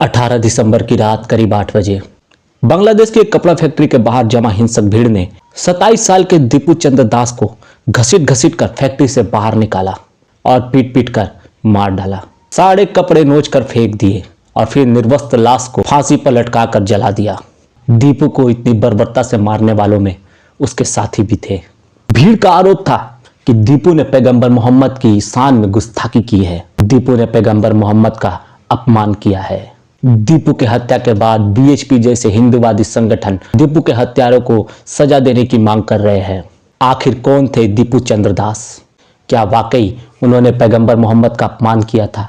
18 दिसंबर की रात करीब 8 बजे बांग्लादेश की एक कपड़ा फैक्ट्री के बाहर जमा हिंसक भीड़ ने 27 साल के दीपू चंद्र दास को घसीट घसीट कर फैक्ट्री से बाहर निकाला और पीट पीट कर मार डाला। सारे कपड़े नोच कर फेंक दिए और फिर निर्वस्त्र लाश को फांसी पर लटका कर जला दिया। दीपू को इतनी बर्बरता से मारने वालों में उसके साथी भी थे। भीड़ का आरोप था कि दीपू ने पैगंबर मोहम्मद की शान में गुस्ताखी की है। दीपू ने पैगंबर मोहम्मद का अपमान किया है। दीपू के हत्या के बाद बीएचपी जैसे हिंदूवादी संगठन दीपू के हत्यारों को सजा देने की मांग कर रहे हैं। आखिर कौन थे दीपू चंद्र दास? क्या वाकई उन्होंने पैगंबर मोहम्मद का अपमान किया था?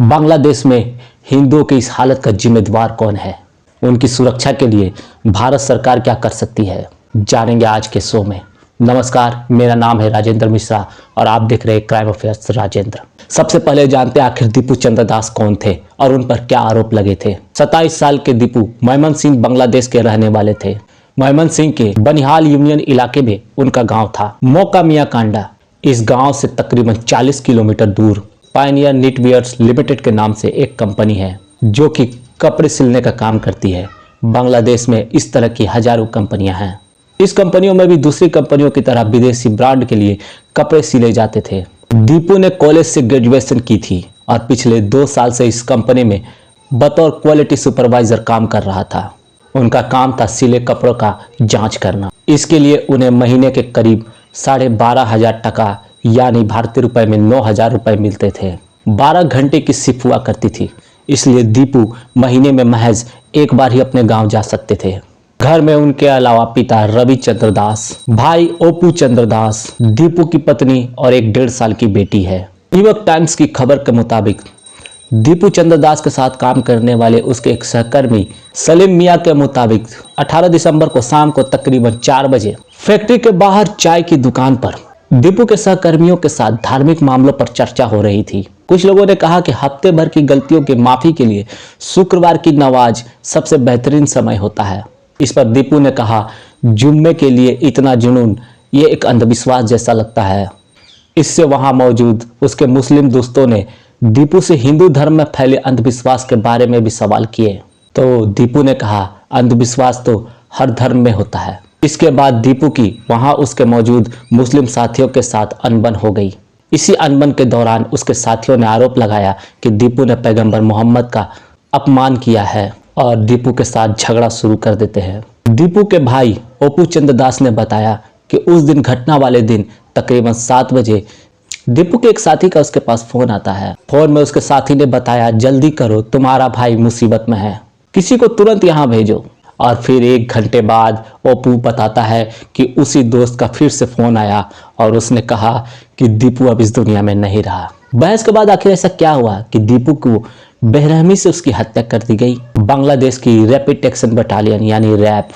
बांग्लादेश में हिंदुओं की इस हालत का जिम्मेदार कौन है? उनकी सुरक्षा के लिए भारत सरकार क्या कर सकती है? जानेंगे आज के शो में। नमस्कार, मेरा नाम है राजेंद्र मिश्रा और आप देख रहे हैं क्राइम अफेयर्स राजेंद्र। सबसे पहले जानते हैं आखिर दीपू चंद्र दास कौन थे और उन पर क्या आरोप लगे थे। 27 साल के दीपू मैमनसिंह बांग्लादेश के रहने वाले थे। मैमनसिंह के बनिहाल यूनियन इलाके में उनका गांव था। मोका मियां कांडा। इस गांव से तकरीबन 40 किलोमीटर दूर पायनियर निटवियर्स लिमिटेड के नाम से एक कंपनी है जो कि कपड़े सिलने का काम करती है। बांग्लादेश में इस तरह की हजारों कंपनियां हैं। इस कंपनियों में भी दूसरी कंपनियों की तरह विदेशी ब्रांड के लिए कपड़े सिले जाते थे। दीपू ने कॉलेज से ग्रेजुएशन की थी और पिछले 2 साल से इस कंपनी में बतौर क्वालिटी सुपरवाइजर काम कर रहा था। उनका काम था सिले कपड़ों का जांच करना। इसके लिए उन्हें महीने के करीब 12,500 टका यानी भारतीय रुपए में 9,000 रुपए मिलते थे। 12 घंटे की शिफ्ट हुआ करती थी, इसलिए दीपू महीने में महज एक बार ही अपने गाँव जा सकते थे। घर में उनके अलावा पिता रवि चंद्र दास, भाई ओपू चंद्र दास, दीपू की पत्नी और एक 1.5 साल की बेटी है। न्यूयॉर्क टाइम्स की खबर के मुताबिक दीपू चंद्र दास के साथ काम करने वाले उसके एक सहकर्मी सलीम मियां के मुताबिक 18 दिसंबर को शाम को तकरीबन 4 बजे फैक्ट्री के बाहर चाय की दुकान पर दीपू के सहकर्मियों के साथ धार्मिक मामलों पर चर्चा हो रही थी। कुछ लोगों ने कहा कि हफ्ते भर की गलतियों की माफी के लिए शुक्रवार की नमाज सबसे बेहतरीन समय होता है। इस पर दीपू ने कहा, जुम्मे के लिए इतना जुनून, ये एक अंधविश्वास जैसा लगता है। इससे वहां मौजूद उसके मुस्लिम दोस्तों ने दीपू से हिंदू धर्म में फैले अंधविश्वास के बारे में भी सवाल किए। तो दीपू ने कहा, अंधविश्वास तो हर धर्म में होता है। इसके बाद दीपू की वहां उसके मौजूद मुस्लिम साथियों के साथ अनबन हो गई। इसी अनबन के दौरान उसके साथियों ने आरोप लगाया कि दीपू ने पैगंबर मोहम्मद का अपमान किया है और दीपू के साथ झगड़ा शुरू कर देते हैं। दीपू के भाई ओपू चंद्र दास ने बताया कि उस दिन घटना वाले दिन तकरीबन 7 बजे दीपू के एक साथी का उसके पास फोन आता है। फोन में उसके साथी ने बताया, जल्दी करो, तुम्हारा भाई मुसीबत में है, किसी को तुरंत यहाँ भेजो। और फिर 1 घंटे बाद ओपू बताता है कि उसी दोस्त का फिर से फोन आया और उसने कहा कि दीपू अब इस दुनिया में नहीं रहा। बहस के बाद आखिर ऐसा क्या हुआ कि दीपू को बेरहमी से उसकी हत्या कर दी गई? बांग्लादेश की रैपिड एक्शन बटालियन यानी रैप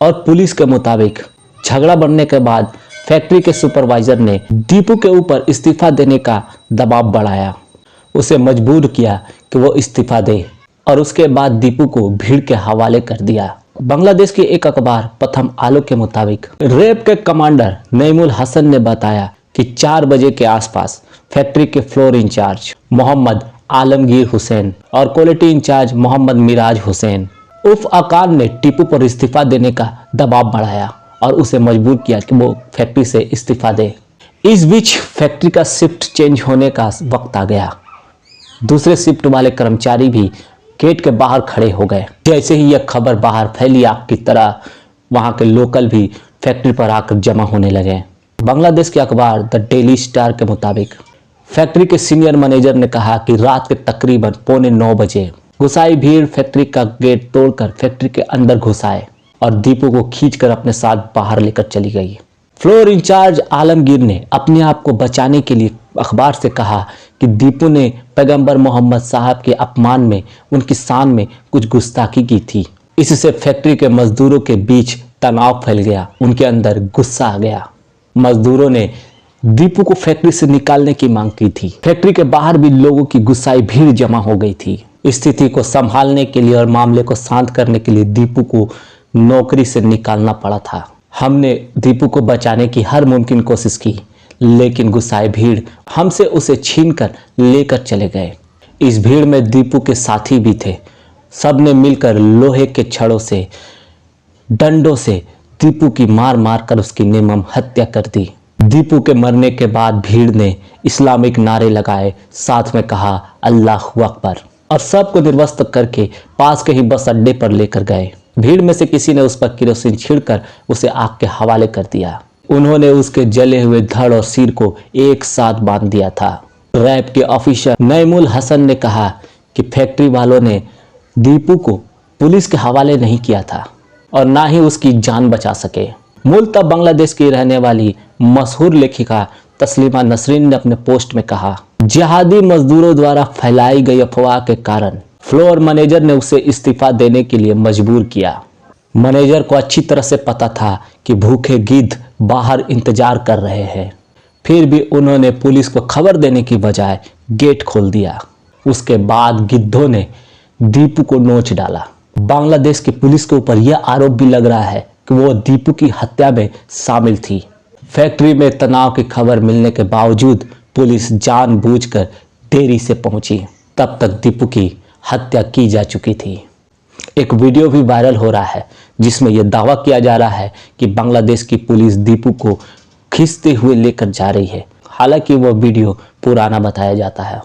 और पुलिस के मुताबिक झगड़ा बढ़ने के बाद फैक्ट्री के सुपरवाइजर ने दीपू के ऊपर इस्तीफा देने का दबाव बढ़ाया। उसे मजबूर किया कि वो इस्तीफा दे और उसके बाद दीपू को भीड़ के हवाले कर दिया। बांग्लादेश की एक अखबार प्रथम आलोक के मुताबिक रैप के कमांडर नईमुल हसन ने बताया कि 4 बजे के आसपास फैक्ट्री के फ्लोर इंचार्ज मोहम्मद आलमगीर हुसैन और क्वालिटी इंचार्ज मोहम्मद मिराज हुसैन उर्फ अकान ने टीपू पर इस्तीफा देने का दबाव बढ़ाया और उसे मजबूर किया कि वो फैक्ट्री से इस्तीफा दे। इस बीच फैक्ट्री का शिफ्ट चेंज होने का वक्त आ गया। दूसरे शिफ्ट वाले कर्मचारी भी गेट के बाहर खड़े हो गए। जैसे ही यह खबर बाहर फैली आग की तरह, वहां के लोकल भी फैक्ट्री पर आकर जमा होने लगे। बांग्लादेश के अखबार द डेली स्टार के मुताबिक फैक्ट्री के सीनियर मैनेजर ने कहा कि रात के तकरीबन 8:45 बजे घुसाई भीड़ फैक्ट्री का गेट तोड़कर फैक्ट्री के अंदर घुस आए और दीपू को खींचकर अपने साथ बाहर लेकर चली गई। फ्लोर इंचार्ज आलमगीर ने अपने आप को बचाने के लिए अखबार से कहा कि दीपू ने पैगंबर मोहम्मद साहब के अपमान में उनकी शान में कुछ गुस्ताखी की थी। इससे फैक्ट्री के मजदूरों के बीच तनाव फैल गया, उनके अंदर गुस्सा आ गया। मजदूरों ने दीपू को फैक्ट्री से निकालने की मांग की थी। फैक्ट्री के बाहर भी लोगों की गुस्साई भीड़ जमा हो गई थी। स्थिति को संभालने के लिए और मामले को शांत करने के लिए दीपू को नौकरी से निकालना पड़ा था। हमने दीपू को बचाने की हर मुमकिन कोशिश की, लेकिन गुस्साए भीड़ हमसे उसे छीनकर लेकर चले गए। इस भीड़ में दीपू के साथी भी थे। सबने मिलकर लोहे के छड़ों से, डंडों से दीपू की मार मार कर उसकी निर्मम हत्या कर दी। दीपू के मरने के बाद भीड़ ने इस्लामिक नारे लगाए, साथ में कहा अल्लाहू अकबर, और सबको निर्वस्त्र करके पास के ही बस अड्डे पर लेकर गए। भीड़ में से किसी ने उस पर केरोसिन छिड़कर उसे आग के हवाले कर दिया। उन्होंने उसके जले हुए धड़ और सिर को एक साथ बांध दिया था। रैब के ऑफिसर नईमुल हसन ने कहा कि फैक्ट्री वालों ने दीपू को पुलिस के हवाले नहीं किया था और ना ही उसकी जान बचा सके। मूलतः बांग्लादेश की रहने वाली मशहूर लेखिका तस्लीमा नसरीन ने अपने पोस्ट में कहा, जिहादी मजदूरों द्वारा फैलाई गई अफवाह के कारण फ्लोर मैनेजर ने उसे इस्तीफा देने के लिए मजबूर किया। मैनेजर को अच्छी तरह से पता था कि भूखे गिद्ध बाहर इंतजार कर रहे हैं, फिर भी उन्होंने पुलिस को खबर देने की बजाय गेट खोल दिया। उसके बाद गिद्धों ने दीपू को नोच डाला। बांग्लादेश की पुलिस के ऊपर यह आरोप भी लग रहा है कि वो दीपू की हत्या में शामिल थी। फैक्ट्री में तनाव की खबर मिलने के बावजूद पुलिस जानबूझकर देरी से पहुंची। तब तक दीपू की हत्या की जा चुकी थी। एक वीडियो भी वायरल हो रहा है जिसमें यह दावा किया जा रहा है कि बांग्लादेश की पुलिस दीपू को खींचते हुए लेकर जा रही है। हालांकि वह वीडियो पुराना बताया जाता है।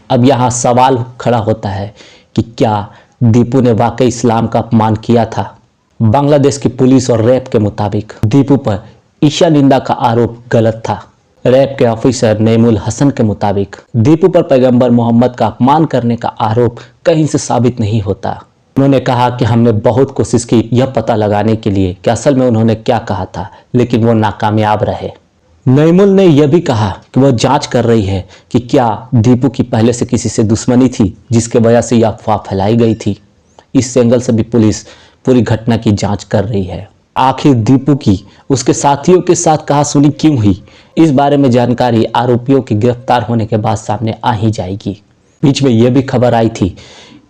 अब यहाँ सवाल खड़ा होता है कि क्या दीपू ने वाकई इस्लाम का अपमान किया था? बांग्लादेश की पुलिस और रैब के मुताबिक दीपू पर ईशा निंदा का आरोप गलत था। रैब के ऑफिसर नईमुल हसन के मुताबिक दीपू पर पैगंबर मोहम्मद का अपमान करने का आरोप कहीं से साबित नहीं होता। उन्होंने कहा कि हमने बहुत कोशिश की यह पता लगाने के लिए कि असल में उन्होंने क्या कहा था, लेकिन वो नाकामयाब रहे। नईमुल ने यह भी कहा कि वह जांच कर रही है कि क्या दीपू की पहले से किसी से दुश्मनी थी जिसके वजह से यह अफवाह फैलाई गई थी। इस एंगल से भी पुलिस पूरी घटना की जांच कर रही है। आखिर दीपू की उसके साथियों के साथ कहासुनी क्यों हुई, इस बारे में जानकारी आरोपियों के गिरफ्तार होने के बाद सामने आ ही जाएगी। बीच में यह भी खबर आई थी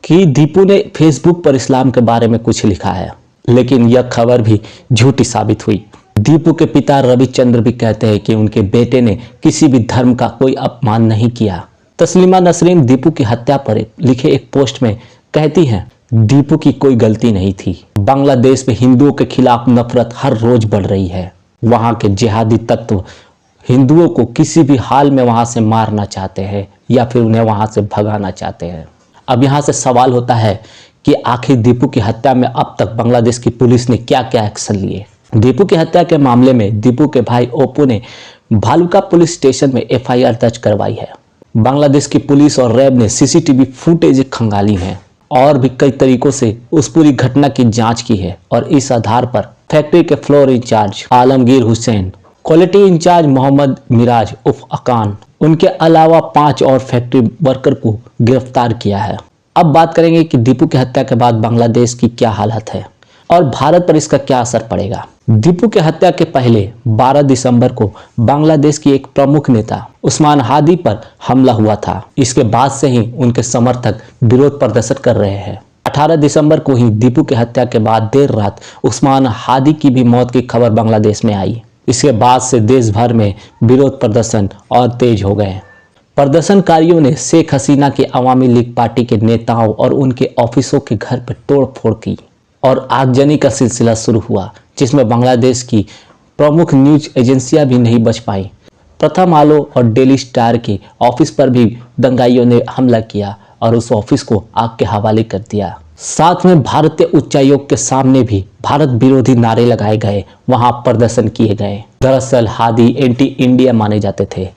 कि दीपू ने फेसबुक पर इस्लाम के बारे में कुछ लिखा है, लेकिन यह खबर भी झूठी साबित हुई। दीपू के पिता रविचंद्र भी कहते हैं कि उनके बेटे ने किसी भी धर्म का कोई अपमान नहीं किया। तस्लीमा नसरीन दीपू की हत्या पर लिखे एक पोस्ट में कहती हैं, दीपू की कोई गलती नहीं थी। बांग्लादेश में हिंदुओं के खिलाफ नफरत हर रोज बढ़ रही है। वहाँ के जिहादी तत्व हिंदुओं को किसी भी हाल में वहाँ से मारना चाहते हैं या फिर उन्हें वहाँ से भगाना चाहते हैं। अब यहाँ से सवाल होता है कि आखिर दीपू की हत्या में अब तक बांग्लादेश की पुलिस ने क्या क्या एक्शन लिए। दीपू की हत्या के मामले में दीपू के भाई ओप्पो ने भालुका पुलिस स्टेशन में एफआईआर दर्ज करवाई है। बांग्लादेश की पुलिस और रैब ने सीसीटीवी फुटेज खंगाली है और भी कई तरीकों से उस पूरी घटना की जांच की है और इस आधार पर फैक्ट्री के floor incharge Alamgir Hussain, quality incharge Mohammad Miraj उफ अकान, उनके अलावा 5 और फैक्ट्री वर्कर को गिरफ्तार किया है। अब बात करेंगे कि दीपू की हत्या के बाद बांग्लादेश की क्या हालत है और भारत पर इसका क्या असर पड़ेगा। दीपू की हत्या के पहले 12 दिसंबर को बांग्लादेश की एक प्रमुख नेता उस्मान हादी पर हमला हुआ था। इसके बाद से ही उनके समर्थक विरोध प्रदर्शन कर रहे हैं। 18 दिसंबर को ही दीपू की हत्या के बाद देर रात उस्मान हादी की भी मौत की खबर बांग्लादेश में आई। इसके बाद से देश भर में विरोध प्रदर्शन और तेज हो गए। प्रदर्शनकारियों ने शेख हसीना की अवामी लीग पार्टी के नेताओं और उनके ऑफिसों के घर पर तोड़फोड़ की और आगजनी का सिलसिला शुरू हुआ, जिसमें बांग्लादेश की प्रमुख न्यूज एजेंसियां भी नहीं बच पाईं। प्रथम आलो और डेली स्टार के ऑफिस पर भी दंगाइयों ने हमला किया और उस ऑफिस को आग के हवाले कर दिया। साथ में भारतीय उच्चायोग के सामने भी भारत विरोधी नारे लगाए गए, वहां प्रदर्शन किए गए। दरअसल हादी एंटी इंडिया माने जाते थे,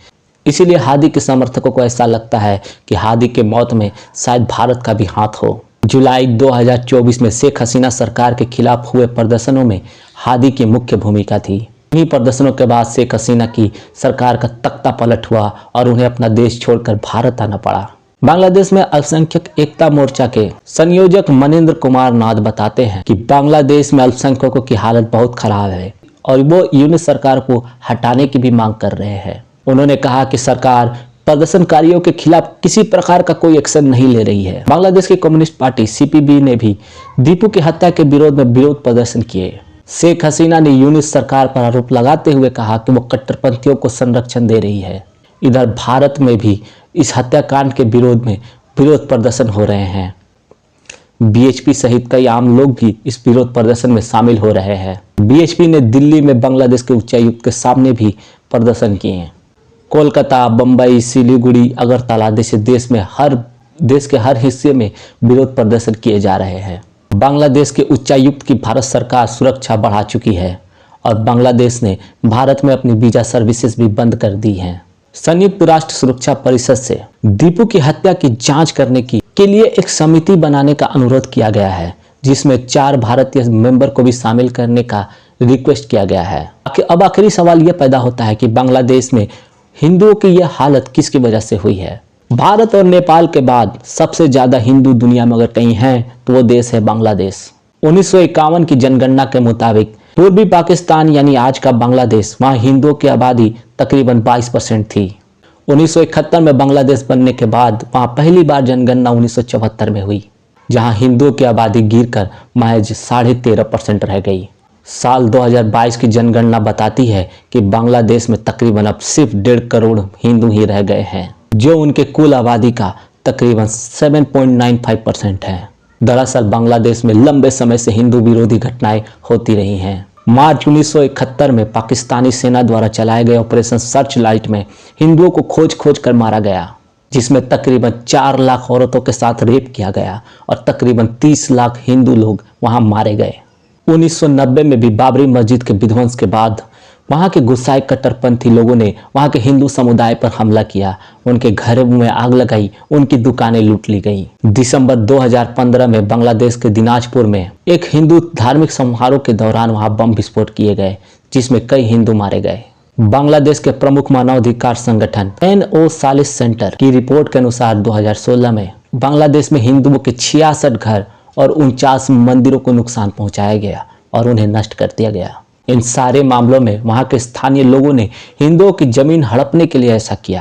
इसीलिए हादी के समर्थकों को ऐसा लगता है कि हादी के मौत में शायद भारत का भी हाथ हो। जुलाई 2024 में शेख हसीना सरकार के खिलाफ हुए प्रदर्शनों में हादी की मुख्य भूमिका थी। इन्हीं प्रदर्शनों के बाद शेख हसीना की सरकार का तख्ता पलट हुआ और उन्हें अपना देश छोड़कर भारत आना पड़ा। बांग्लादेश में अल्पसंख्यक एकता मोर्चा के संयोजक मनिंद्र कुमार नाथ बताते हैं कि बांग्लादेश में अल्पसंख्यकों की हालत बहुत खराब है और वो यूनिट सरकार को हटाने की भी मांग कर रहे हैं। उन्होंने कहा कि सरकार प्रदर्शनकारियों के खिलाफ किसी प्रकार का कोई एक्शन नहीं ले रही है। बांग्लादेश की कम्युनिस्ट पार्टी सीपीबी ने भी दीपू की हत्या के विरोध में विरोध प्रदर्शन किए। शेख हसीना ने यूनिट सरकार पर आरोप लगाते हुए कहा कि वो कट्टरपंथियों को संरक्षण दे रही है। इधर भारत में भी इस हत्याकांड के विरोध में विरोध प्रदर्शन हो रहे हैं। बीएचपी सहित कई आम लोग भी इस विरोध प्रदर्शन में शामिल हो रहे हैं। बीएचपी ने दिल्ली में बांग्लादेश के उच्चायुक्त के सामने भी प्रदर्शन किए हैं। कोलकाता, बम्बई, सिलीगुड़ी, अगरतला जैसे देश के हर हिस्से में विरोध प्रदर्शन किए जा रहे हैं। बांग्लादेश के उच्चायुक्त की भारत सरकार सुरक्षा बढ़ा चुकी है और बांग्लादेश ने भारत में अपनी वीजा सर्विसेज भी बंद कर दी हैं। संयुक्त राष्ट्र सुरक्षा परिषद से दीपू की हत्या की जांच करने के लिए एक समिति बनाने का अनुरोध किया गया है, जिसमें 4 भारतीय मेंबर को भी शामिल करने का रिक्वेस्ट किया गया है। अब आखिरी सवाल यह पैदा होता है कि बांग्लादेश में हिंदुओं की यह हालत किसकी वजह से हुई है। भारत और नेपाल के बाद सबसे ज्यादा हिंदू दुनिया में अगर कहीं हैं तो वो देश है बांग्लादेश। 1951 की जनगणना के मुताबिक पूर्वी पाकिस्तान यानी आज का बांग्लादेश, वहां हिंदुओं की आबादी तकरीबन 22% थी। 1971 में बांग्लादेश बनने के बाद वहां पहली बार जनगणना 1974 में हुई, जहां हिंदुओं की आबादी गिरकर महज 13.5% रह गई। साल 2022 की जनगणना बताती है कि बांग्लादेश में तकरीबन अब सिर्फ 1.5 करोड़ हिंदू ही रह गए हैं, जो उनके कुल आबादी का तकरीबन 7.95% है। दरअसल बांग्लादेश में लंबे समय से हिंदू विरोधी घटनाएं होती रही हैं। मार्च 1971 में पाकिस्तानी सेना द्वारा चलाए गए ऑपरेशन सर्च लाइट में हिंदुओं को खोज कर मारा गया, जिसमें तकरीबन 4 लाख औरतों के साथ रेप किया गया और तकरीबन 30 लाख हिंदू लोग वहां मारे गए। 1990 में भी बाबरी मस्जिद के विध्वंस के बाद वहां के गुस्साए कट्टरपंथी लोगों ने वहां के हिंदू समुदाय पर हमला किया, उनके घरों में आग लगाई, उनकी दुकानें लूट ली गई। दिसंबर 2015 में बांग्लादेश के दिनाजपुर में एक हिंदू धार्मिक समारोह के दौरान वहां बम विस्फोट किए गए, जिसमें कई हिंदू मारे गए। बांग्लादेश के प्रमुख मानवाधिकार संगठन NO सालिस सेंटर की रिपोर्ट के अनुसार 2016 में बांग्लादेश में हिंदुओं के 66 घर और 49 मंदिरों को नुकसान पहुंचाया गया और उन्हें नष्ट कर दिया गया। इन सारे मामलों में वहां के स्थानीय लोगों ने हिंदुओं की जमीन हड़पने के लिए ऐसा किया।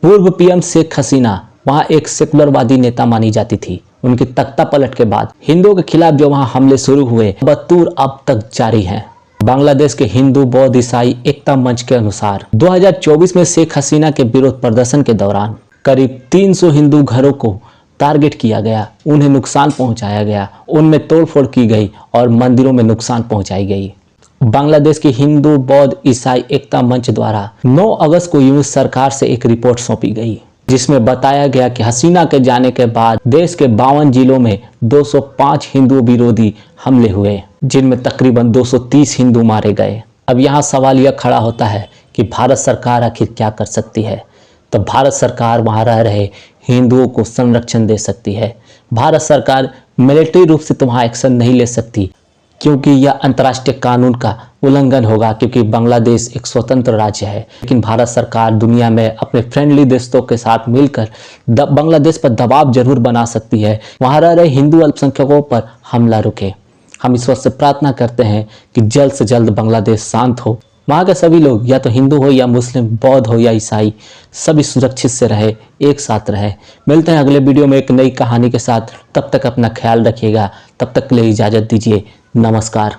पूर्व PM शेख हसीना वहां एक सेकुलरवादी नेता मानी जाती थी। उनकी तख्ता पलट के बाद हिंदुओं के खिलाफ जो वहां हमले शुरू हुए, बदतूर अब तक जारी हैं। बांग्लादेश के हिंदू बौद्ध ईसाई एकता मंच के अनुसार 2024 में शेख हसीना के विरोध प्रदर्शन के दौरान करीब 300 हिंदू घरों को टारगेट किया गया, उन्हें नुकसान पहुंचाया गया, उनमें तोड़फोड़ की गई और मंदिरों में नुकसान पहुंचाई गई। बांग्लादेश की हिंदू बौद्ध ईसाई एकता मंच द्वारा 9 अगस्त को यूएस सरकार से एक रिपोर्ट सौंपी गई, जिसमें बताया गया कि हसीना के जाने के बाद देश के 52 जिलों में 205 हिंदू विरोधी हमले हुए, जिनमें तकरीबन 230 हिंदू मारे गए। अब यहाँ सवाल यह खड़ा होता है कि भारत सरकार आखिर क्या कर सकती है। तो भारत सरकार वहाँ रह रहे हिंदुओं को संरक्षण दे सकती है। भारत सरकार मिलिट्री रूप से तो वहाँ एक्शन नहीं ले सकती, क्योंकि यह अंतर्राष्ट्रीय कानून का उल्लंघन होगा, क्योंकि बांग्लादेश एक स्वतंत्र राज्य है। लेकिन भारत सरकार दुनिया में अपने फ्रेंडली देशों के साथ मिलकर बांग्लादेश पर दबाव जरूर बना सकती है, वहाँ रह रहे हिंदू अल्पसंख्यकों पर हमला रुके। हम ईश्वर से प्रार्थना करते हैं कि जल्द से जल्द बांग्लादेश शांत हो, वहाँ के सभी लोग, या तो हिंदू हो या मुस्लिम, बौद्ध हो या ईसाई, सभी सुरक्षित से रहे, एक साथ रहे। मिलते हैं अगले वीडियो में एक नई कहानी के साथ। तब तक अपना ख्याल रखिएगा। तब तक के लिए इजाज़त दीजिए। नमस्कार।